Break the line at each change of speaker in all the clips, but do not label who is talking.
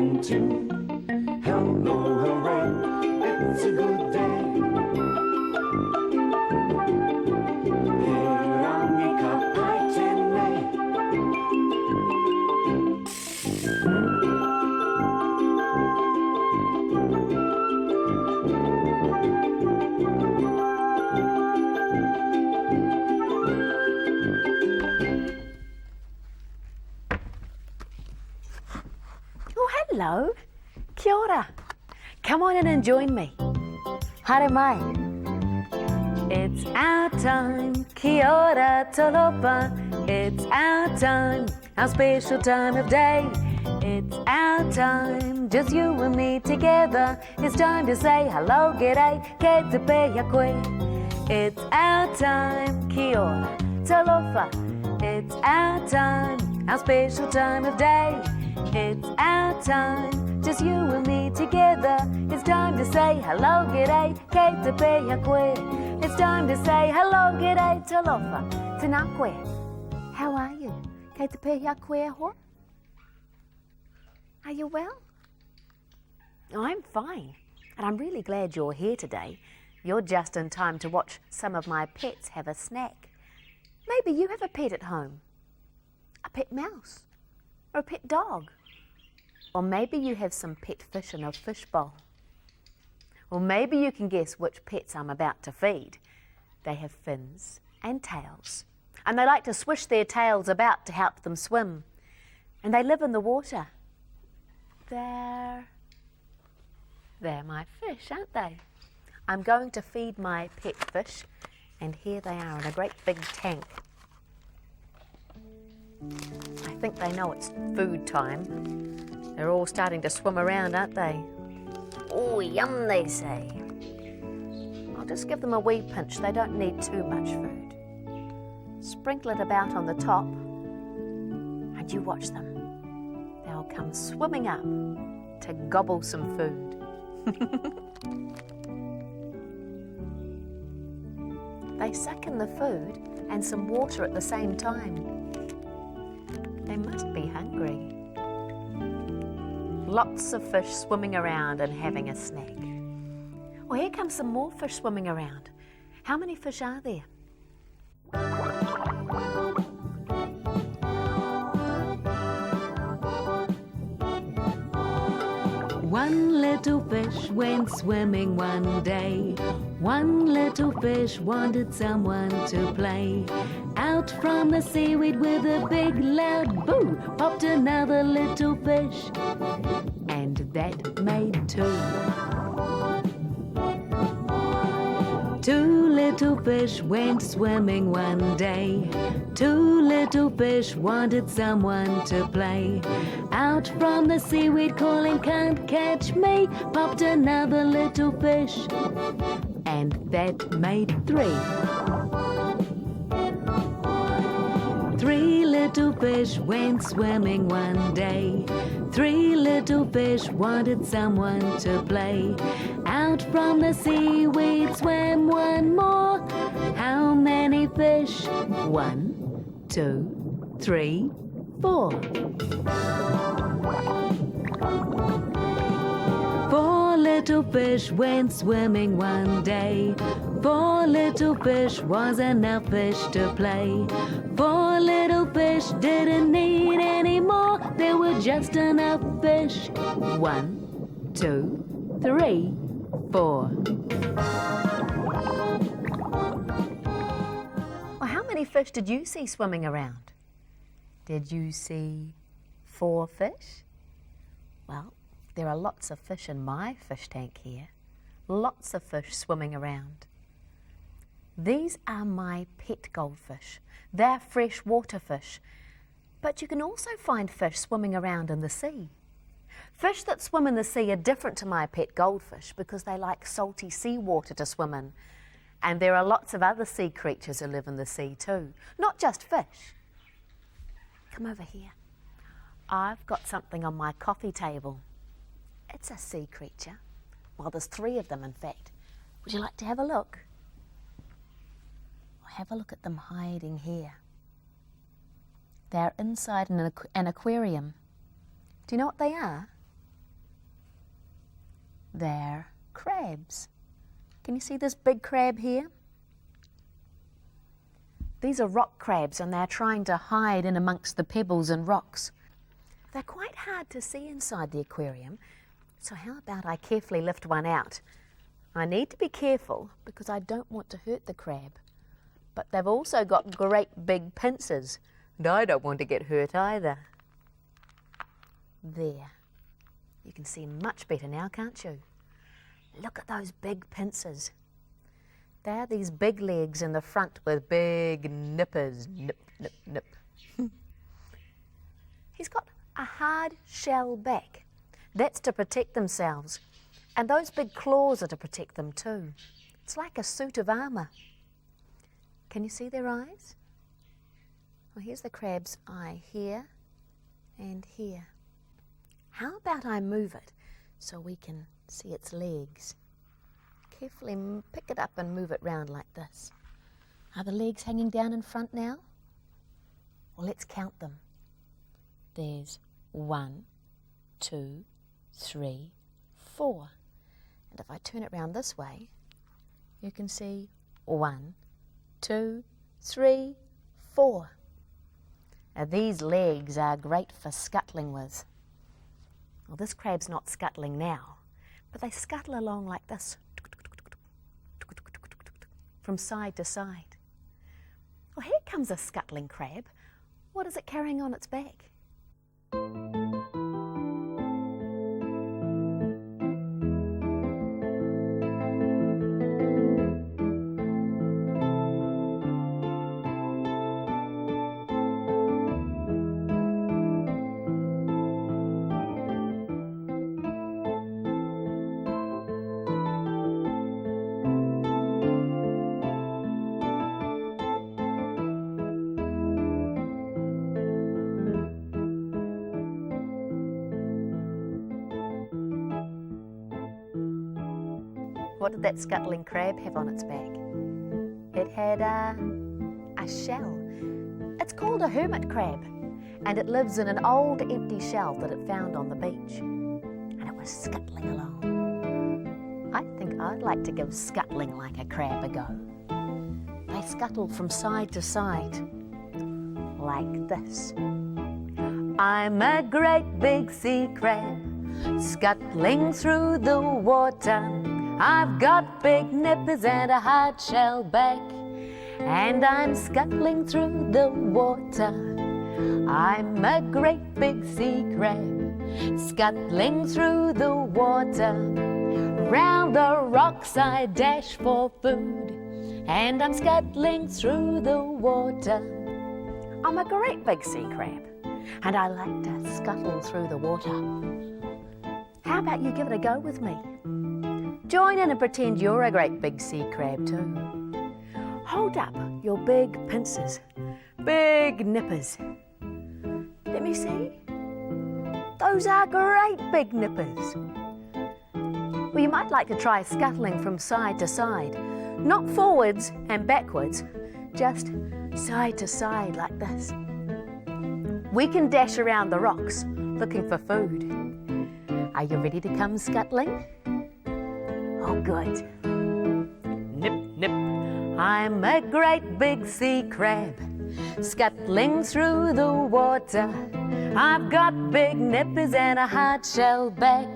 1, 2. Hello, hooray, it's a good day.
Hello, kia ora. Come on in and join me. Haere mai. It's our time, kia ora talofa. It's our time, our special time of day. It's our time, just you and me together. It's time to say hello, g'day, ke te pēhea koe. It's our time, kia ora talofa. It's our time, our special time of day. It's our time, just you and me together. It's time to say hello, g'day, ke te pēhea koe. It's time to say hello, g'day, talofa, tēnā koe. How are you? Ke te pēhea koe hoa? Are you well? I'm fine, and I'm really glad you're here today. You're just in time to watch some of my pets have a snack. Maybe you have a pet at home. A pet mouse, or a pet dog. Or maybe you have some pet fish in a fish bowl. Or maybe you can guess which pets I'm about to feed. They have fins and tails, and they like to swish their tails about to help them swim. And they live in the water. They're my fish, aren't they? I'm going to feed my pet fish, and here they are in a great big tank. I think they know it's food time. They're all starting to swim around, aren't they? Oh, yum, they say. I'll just give them a wee pinch. They don't need too much food. Sprinkle it about on the top, and you watch them. They'll come swimming up to gobble some food. They suck in the food and some water at the same time. They must be hungry. Lots of fish swimming around and having a snack. Well, here come some more fish swimming around. How many fish are there? One little fish went swimming one day. One little fish wanted someone to play. Out from the seaweed with a big loud boo popped another little fish, and that made two. Two little fish went swimming one day. Two little fish wanted someone to play. Out from the seaweed calling, "Can't catch me," popped another little fish, and that made three. Three little fish went swimming one day. Three little fish wanted someone to play. Out from the seaweed swam one more. How many fish? 1, 2, 3, 4. 4 little fish went swimming one day. 4 little fish was enough fish to play. 4 little fish didn't need any more. There were just enough fish. 1, 2, 3, 4. Well, how many fish did you see swimming around? Did you see 4 fish? Well, there are lots of fish in my fish tank here. Lots of fish swimming around. These are my pet goldfish. They're freshwater fish. But you can also find fish swimming around in the sea. Fish that swim in the sea are different to my pet goldfish because they like salty seawater to swim in. And there are lots of other sea creatures who live in the sea too, not just fish. Come over here. I've got something on my coffee table. It's a sea creature. Well, there's 3 of them, in fact. Would you like to have a look? Have a look at them hiding here. They're inside an aquarium. Do you know what they are? They're crabs. Can you see this big crab here? These are rock crabs and they're trying to hide in amongst the pebbles and rocks. They're quite hard to see inside the aquarium, so how about I carefully lift one out? I need to be careful because I don't want to hurt the crab. But they've also got great big pincers, and I don't want to get hurt either. There. You can see much better now, can't you? Look at those big pincers. They're these big legs in the front with big nippers. Nip, nip, nip. He's got a hard shell back. That's to protect themselves. And those big claws are to protect them too. It's like a suit of armour. Can you see their eyes? Well, here's the crab's eye here and here. How about I move it so we can see its legs? Carefully pick it up and move it round like this. Are the legs hanging down in front now? Well, let's count them. There's 1, 2, 3, 4. And if I turn it round this way, you can see 1, 2, 3, 4. Now these legs are great for scuttling with. Well, this crab's not scuttling now, but they scuttle along like this, from side to side. Well, here comes a scuttling crab. What is it carrying on its back? What did that scuttling crab have on its back? It had a shell. It's called a hermit crab, and it lives in an old empty shell that it found on the beach. And it was scuttling along. I think I'd like to give scuttling like a crab a go. They scuttle from side to side, like this. I'm a great big sea crab, scuttling through the water. I've got big nippers and a hard shell back, and I'm scuttling through the water. I'm a great big sea crab, scuttling through the water. Round the rocks I dash for food, and I'm scuttling through the water. I'm a great big sea crab, and I like to scuttle through the water. How about you give it a go with me? Join in and pretend you're a great big sea crab too. Hold up your big pincers, big nippers. Let me see. Those are great big nippers. Well, you might like to try scuttling from side to side, not forwards and backwards, just side to side like this. We can dash around the rocks looking for food. Are you ready to come scuttling? Oh, good. Nip, nip. I'm a great big sea crab, scuttling through the water. I've got big nippers and a hard shell back,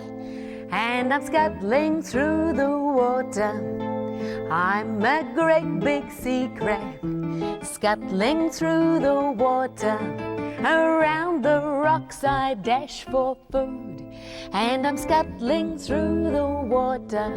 and I'm scuttling through the water. I'm a great big sea crab, scuttling through the water. Around the rocks I dash for food, and I'm scuttling through the water.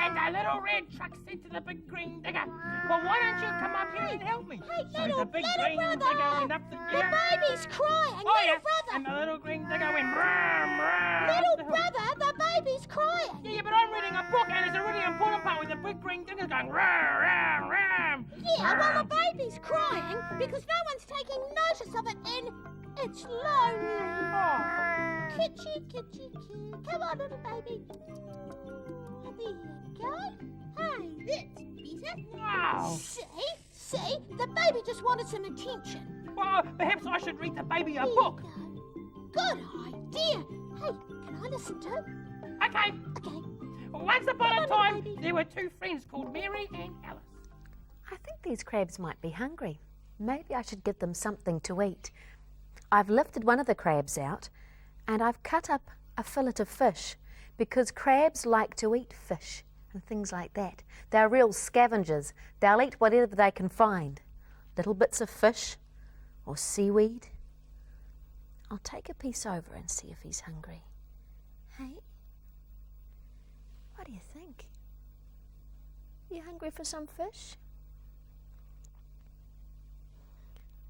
And the little red truck said to the big green digger, well, why don't you come up here and help me?
Hey,
So the big green
brother,
digger went up the
the baby's crying,
Oh, yeah.
little brother.
And the little green digger went ram, ram.
Little brother, the baby's crying.
Yeah, but I'm reading a book, and it's a really important part where the big green digger's going ram, ram, ram.
Yeah, well, the baby's crying because no one's taking notice of it and it's lonely.
Oh.
Kitchy, kitchy, kitty. Come on, little baby. There you go. Hey, that's better.
Wow.
See? The baby just wanted some attention.
Well, perhaps I should read the baby a
There
book.
you go. good idea. Hey, can I listen too?
Okay.
Okay.
Once upon a
Come on,
time,
baby.
there were two friends called Mary and Alice.
I think these crabs might be hungry. Maybe I should give them something to eat. I've lifted one of the crabs out and I've cut up a fillet of fish because crabs like to eat fish and things like that. They're real scavengers. They'll eat whatever they can find. Little bits of fish or seaweed. I'll take a piece over and see if he's hungry. Hey? What do you think? You hungry for some fish?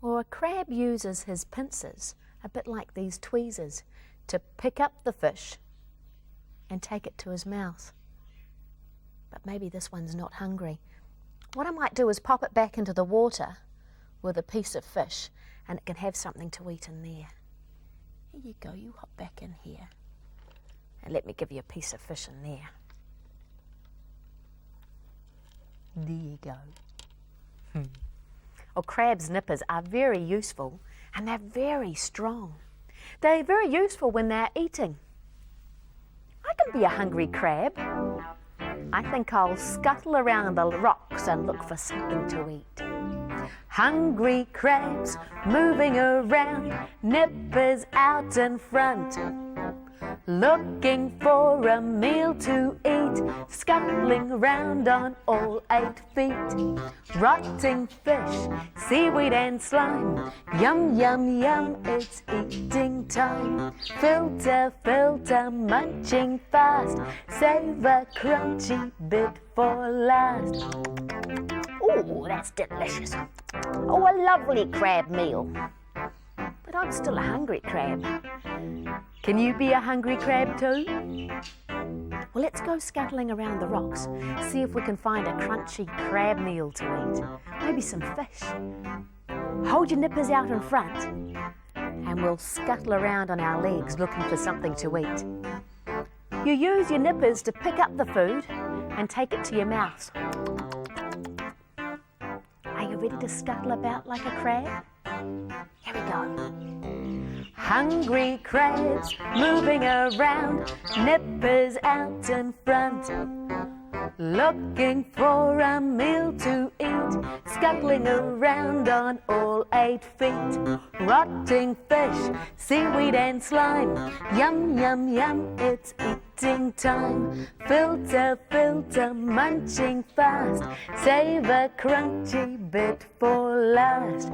Or a crab uses his pincers, a bit like these tweezers, to pick up the fish and take it to his mouth. But maybe this one's not hungry. What I might do is pop it back into the water with a piece of fish and it can have something to eat in there. Here you go, you hop back in here. And let me give you a piece of fish in there. There you go. Well, crabs' nippers are very useful and they're very strong. They're very useful when they're eating. I can be a hungry crab. I think I'll scuttle around the rocks and look for something to eat. Hungry crabs moving around, nippers out in front. Looking for a meal to eat, scuttling around on all 8 feet. Rotting fish, seaweed and slime, yum, yum, yum, it's eating time. Filter, filter, munching fast, save a crunchy bit for last. Oh, that's delicious. Oh, a lovely crab meal. But I'm still a hungry crab. Can you be a hungry crab too? Well, let's go scuttling around the rocks, see if we can find a crunchy crab meal to eat. Maybe some fish. Hold your nippers out in front and we'll scuttle around on our legs looking for something to eat. You use your nippers to pick up the food and take it to your mouth. Are you ready to scuttle about like a crab? Here we go. Hungry crabs moving around, nippers out in front. Looking for a meal to eat, scuttling around on all 8 feet. Rotting fish, seaweed and slime, yum, yum, yum, it's eating time. Filter, filter, munching fast, save a crunchy bit for last.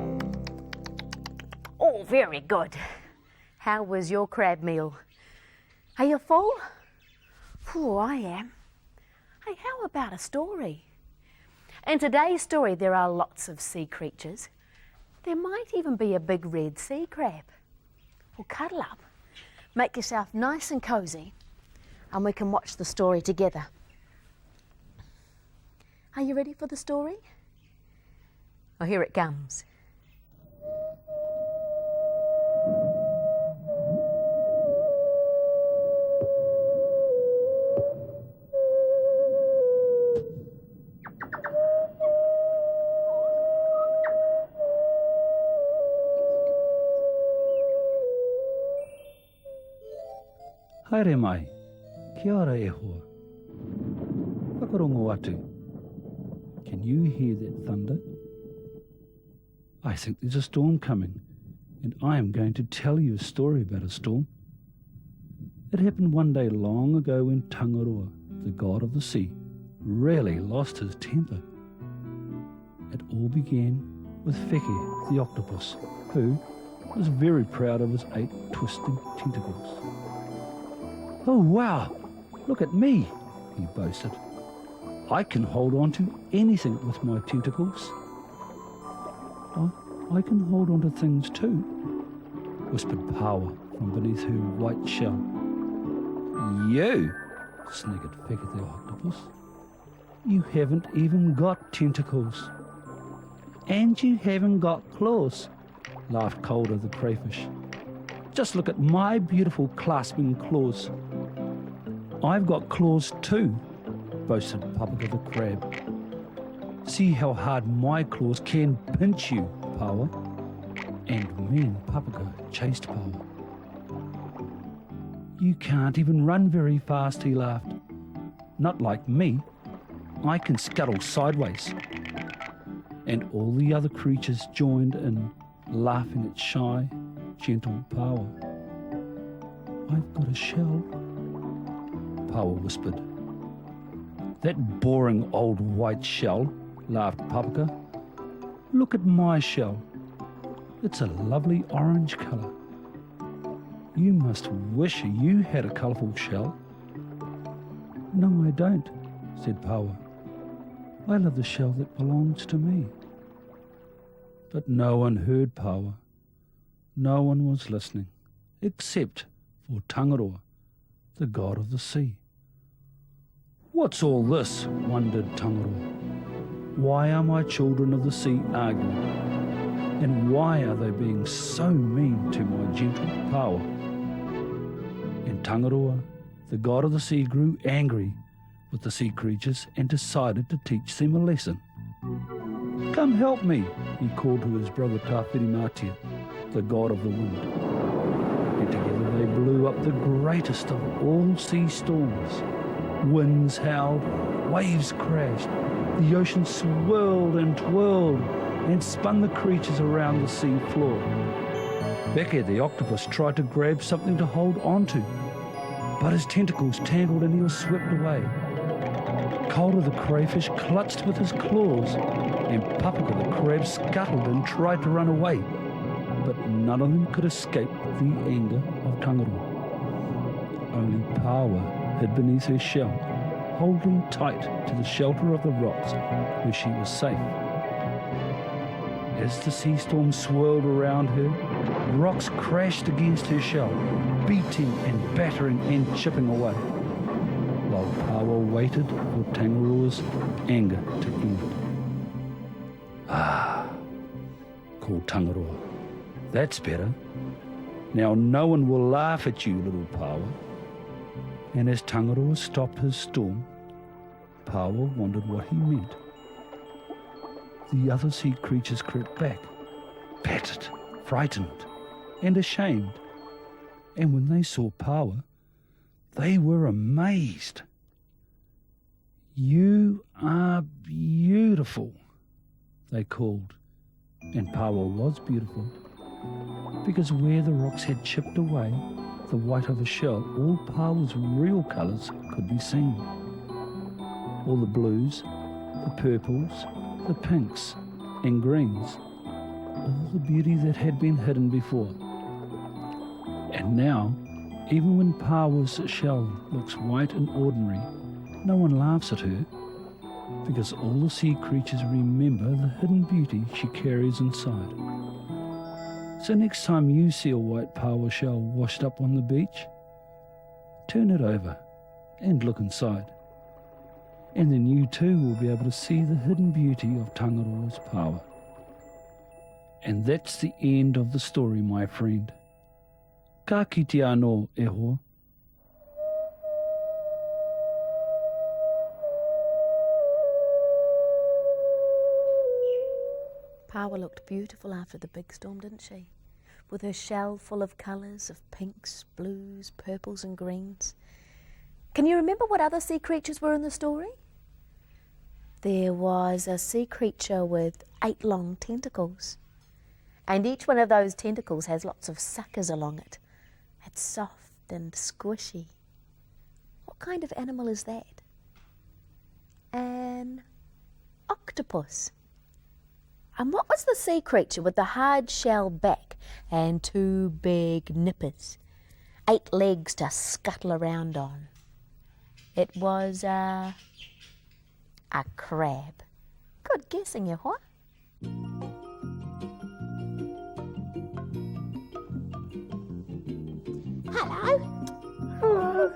Oh, very good. How was your crab meal? Are you full? Oh, I am. Hey, how about a story? In today's story, there are lots of sea creatures. There might even be a big red sea crab. Well, cuddle up, make yourself nice and cozy, and we can watch the story together. Are you ready for the story? Well, here it comes.
Haere mai, kia ora e hoa. Whakarongo atu. Can you hear that thunder? I think there's a storm coming, and I am going to tell you a story about a storm. It happened one day long ago when Tangaroa, the god of the sea, really lost his temper. It all began with Wheke, the octopus, who was very proud of his 8 twisting tentacles. "Oh wow, look at me," he boasted. "I can hold on to anything with my tentacles." I can hold on to things too," whispered Pawa from beneath her white shell. "You," sniggered Wheke the octopus. "You haven't even got tentacles." "And you haven't got claws," laughed Calder the crayfish. "Just look at my beautiful clasping claws." "I've got claws too," boasted Puppeteer the crab. "See how hard my claws can pinch you, Pawa." And me and Puppeteer chased Pawa. You can't even run very fast, he laughed. Not like me. I can scuttle sideways. And all the other creatures joined in, laughing at shy, gentle Paua. I've got a shell, Paua whispered. That boring old white shell, laughed Papaka. Look at my shell. It's a lovely orange colour. You must wish you had a colourful shell. No, I don't, said Paua. I love the shell that belongs to me. But no one heard Paua. No one was listening, except for Tangaroa, the god of the sea. What's all this? Wondered Tangaroa. Why are my children of the sea arguing? And why are they being so mean to my gentle Paua? And Tangaroa, the god of the sea, grew angry with the sea creatures and decided to teach them a lesson. Come help me, he called to his brother Tawhirimatia, the god of the wind. And together they blew up the greatest of all sea storms. Winds howled, waves crashed, the ocean swirled and twirled and spun the creatures around the sea floor. Beke the octopus tried to grab something to hold onto, but his tentacles tangled and he was swept away. Calder the crayfish clutched with his claws, and Papaka the crab scuttled and tried to run away, but none of them could escape the anger of Tangaroa. Only Paua hid beneath her shell, holding tight to the shelter of the rocks where she was safe. As the sea storm swirled around her, rocks crashed against her shell, beating and battering and chipping away, while Paua waited for Tangaroa's anger to end. Ah, called Tangaroa. That's better. Now no one will laugh at you, little Paua. And as Tangaroa stopped his storm, Paua wondered what he meant. The other sea creatures crept back, battered, frightened, and ashamed. And when they saw Paua, they were amazed. You are beautiful, they called. And Paua was beautiful, because where the rocks had chipped away the white of her shell, all Paua's real colours could be seen. All the blues, the purples, the pinks and greens, all the beauty that had been hidden before. And now, even when Paua's shell looks white and ordinary, no one laughs at her, because all the sea creatures remember the hidden beauty she carries inside. So next time you see a white Paua shell washed up on the beach, turn it over and look inside. And then you too will be able to see the hidden beauty of Tangaroa's Paua. And that's the end of the story, my friend. Ka kite anō e hoa.
Paua looked beautiful after the big storm, didn't she? With her shell full of colours of pinks, blues, purples and greens. Can you remember what other sea creatures were in the story? There was a sea creature with 8 long tentacles. And each one of those tentacles has lots of suckers along it. It's soft and squishy. What kind of animal is that? An octopus. And what was the sea creature with the hard shell back and 2 big nippers? 8 legs to scuttle around on. It was a crab. Good guessing, you what?
Hello.
Hello.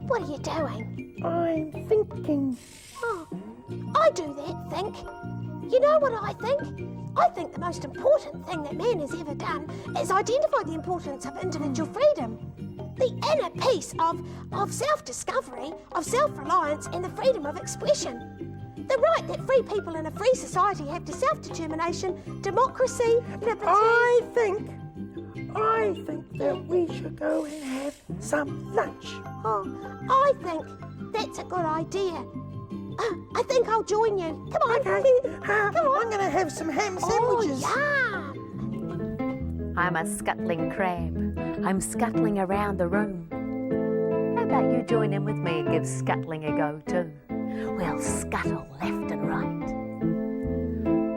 What are you doing?
I'm thinking.
Oh, I do that, think. You know what I think? I think the most important thing that man has ever done is identify the importance of individual freedom. The inner peace of self-discovery, of self-reliance and the freedom of expression. The right that free people in a free society have to self-determination, democracy, liberty...
I think think that we should go and have some lunch.
Oh, I think that's a good idea. I think I'll join you. Come on.
Okay,
Come on.
I'm going to have some ham sandwiches.
Oh,
I'm a scuttling crab. I'm scuttling around the room. How about you join in with me and give scuttling a go too? We'll scuttle left and right.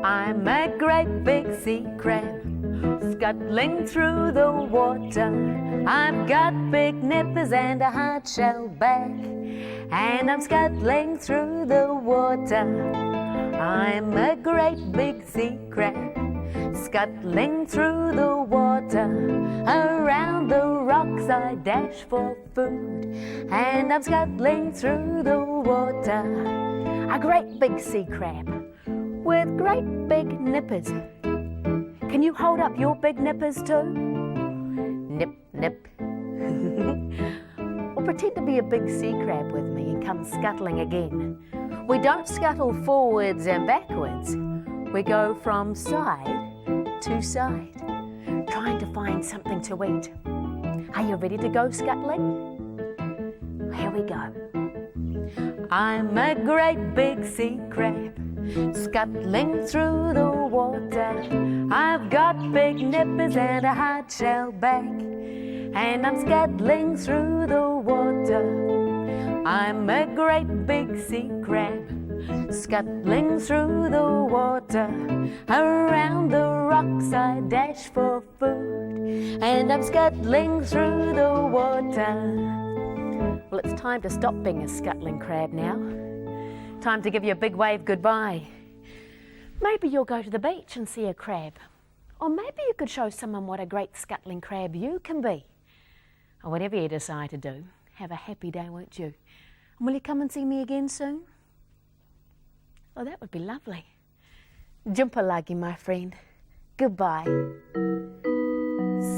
I'm a great big sea crab, scuttling through the water. I've got big nippers and a hard shell back, and I'm scuttling through the water. I'm a great big sea crab, scuttling through the water. Around the rocks I dash for food, and I'm scuttling through the water. A great big sea crab with great big nippers. Can you hold up your big nippers too? Nip, nip. Or pretend to be a big sea crab with me and come scuttling again. We don't scuttle forwards and backwards. We go from side to side, trying to find something to eat. Are you ready to go scuttling? Here we go. I'm a great big sea crab, scuttling through the water. I've got big nippers and a hard shell back, and I'm scuttling through the water. I'm a great big sea crab, scuttling through the water. Around the rocks I dash for food, and I'm scuttling through the water. Well, it's time to stop being a scuttling crab now. Time to give you a big wave goodbye. Maybe you'll go to the beach and see a crab. Or maybe you could show someone what a great scuttling crab you can be. Or whatever you decide to do, have a happy day, won't you? And will you come and see me again soon? Oh, that would be lovely. Jumpa lagi, my friend. Goodbye.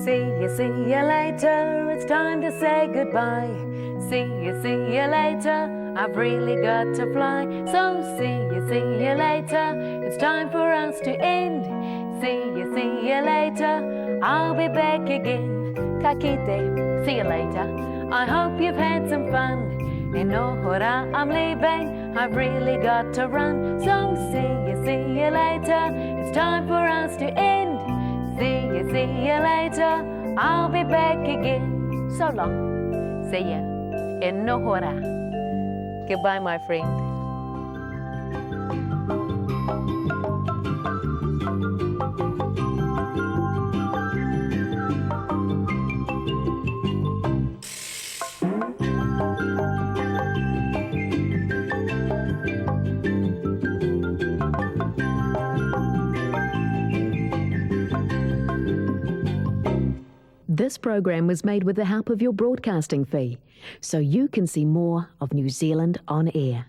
See you later. It's time to say goodbye. See you later. I've really got to fly. So see you later. It's time for us to end. See you later. I'll be back again. Ka kite. See you later. I hope you've had some fun. And ohora, I'm leaving. I've really got to run. So see you later. It's time for us to end. See you later. I'll be back again. So long. See ya. In ohora. Goodbye, my friend.
This program was made with the help of your broadcasting fee, so you can see more of New Zealand on air.